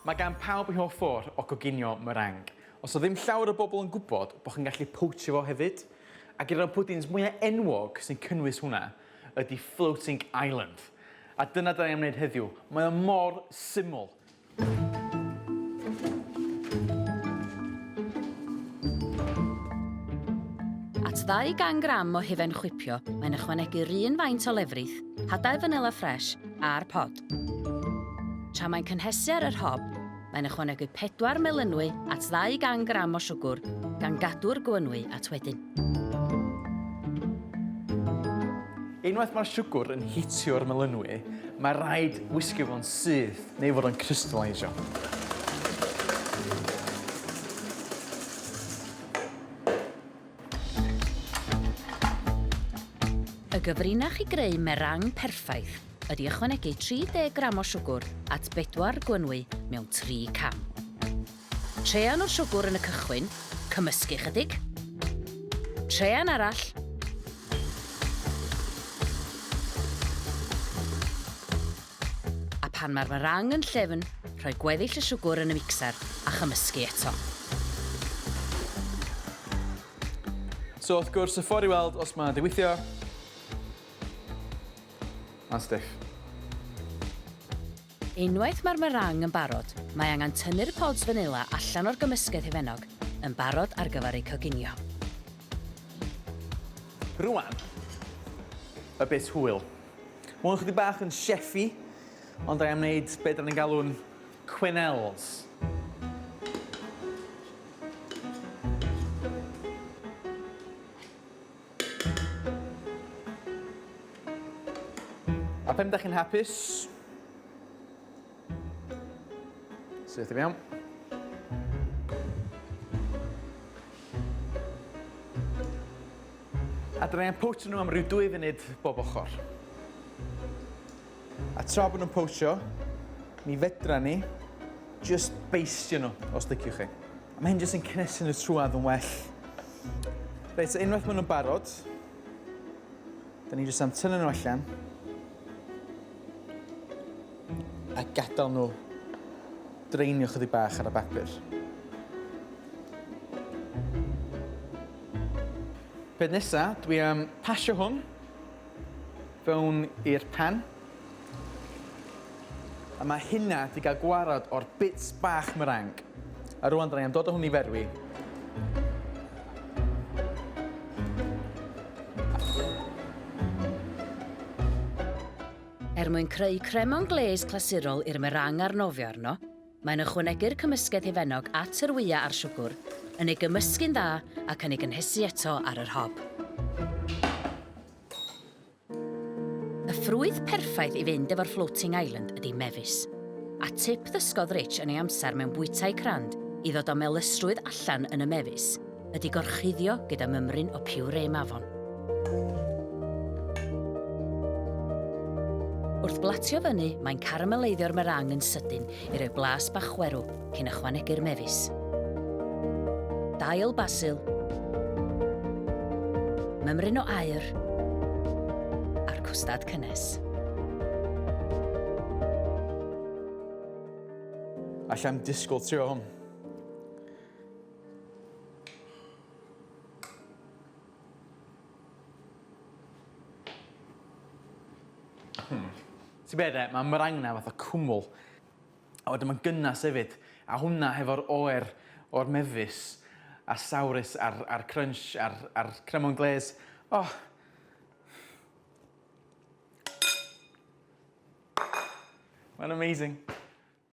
Mae gan pawb eu hoff ffordd o goginio meringue. Os o ddim llawer o bobl yn gwybod bod chi'n gallu poachio fo hefyd, ac un o'r pwdins mwyaf enwog sy'n cynnwys hwnna ydy Floating Island. A dyna da ni'n gwneud heddiw. Mae o mor syml. At 200 gram o hufen chwipio, mae'n ychwanegu'r un faint o lefrith, hadau fanila ffres a'r pod. Tra mae'n cynhesu ar yr hob, mae'n ychwanegu 4 melynwy at 200 gram o siwgr gan gadw'r gwynwy at wedyn. Unwaith mae'r siwgr yn hitio'r melynwy, mae rhaid wisgo fo'n syth neu fod yn crystallisio. Y gyfrinach i greu meringue perffaith ydy ychwanegu 30 gram o siwgr at 4 gwynwy mewn 3 cam. Trean o'r siwgr yn y cychwyn, cymysgu chydig. Trean arall. A pan mae'r meringue yn llefyn, rhoi gweddill y siwgr yn y mixer a chymysgu eto. So wrth gwrs, y ffordd i weld os mae'n diweithio, mae'n stiff. Unwaith mae'r meringue yn barod, mae angen tynnu'r pods fanila allan o'r gymysgedd hufennog yn barod ar gyfer eu coginio. Rwan, y bit hwyl. Mae'n chydig bach yn cheffi, ond da i'n gwneud beth ni'n galw'n quenelles. A pen da chi'n hapus, syth i fewn. A da ni'n poachio nhw am ryw 2 funud bob ochr. A tra bod nhw'n poachio, mi fedra ni just beistio nhw os liciwch chi. A mae hyn jyst yn cynhesu nhw trwad yn well. Reit, so unwaith maen nhw'n barod, da ni jyst am tynnu nhw allan a gadael nhw dreinio chydig bach ar y bapur. Peth nesa, dwi am pasio hwn fewn i'r pan. A mae hynna wedi cael gwarad o'r bits bach meringue. A rwan da ni am dod o hwn i ferwi. Mwyn creu cremon gles glasurol i'r meringue a'r nofio arno, mae'n ychwanegu'r cymysgedd hufennog at yr wyau a'r siwgr, yn ei gymysgu'n dda ac yn ei gynhesu eto ar yr hob. Y ffrwydd perffaith i fynd efo'r Floating Island ydy mefus. A tip ddysgodd Rich yn ei amser mewn bwytau crand i ddod o melusrwydd allan yn y mefus ydy gorchuddio gyda mymryn o piwre mafon. Wrth blatio fyny, mae'n caramelaiddio'r meringue yn sydyn i roi blas bach chwerw cyn ychwanegu'r mefus. Dail basil, mymryn o aur, a'r cwstad cynnes. Allai'm disgwyl trio hwn. Ti'n beth mae meringue na fath o cwmwl. A wedyn mae'n gynnas hefyd. A hwnna hefo'r oer o'r mefus a saurus a'r crunch a'r cremon gles. Oh. Mae'n amazing.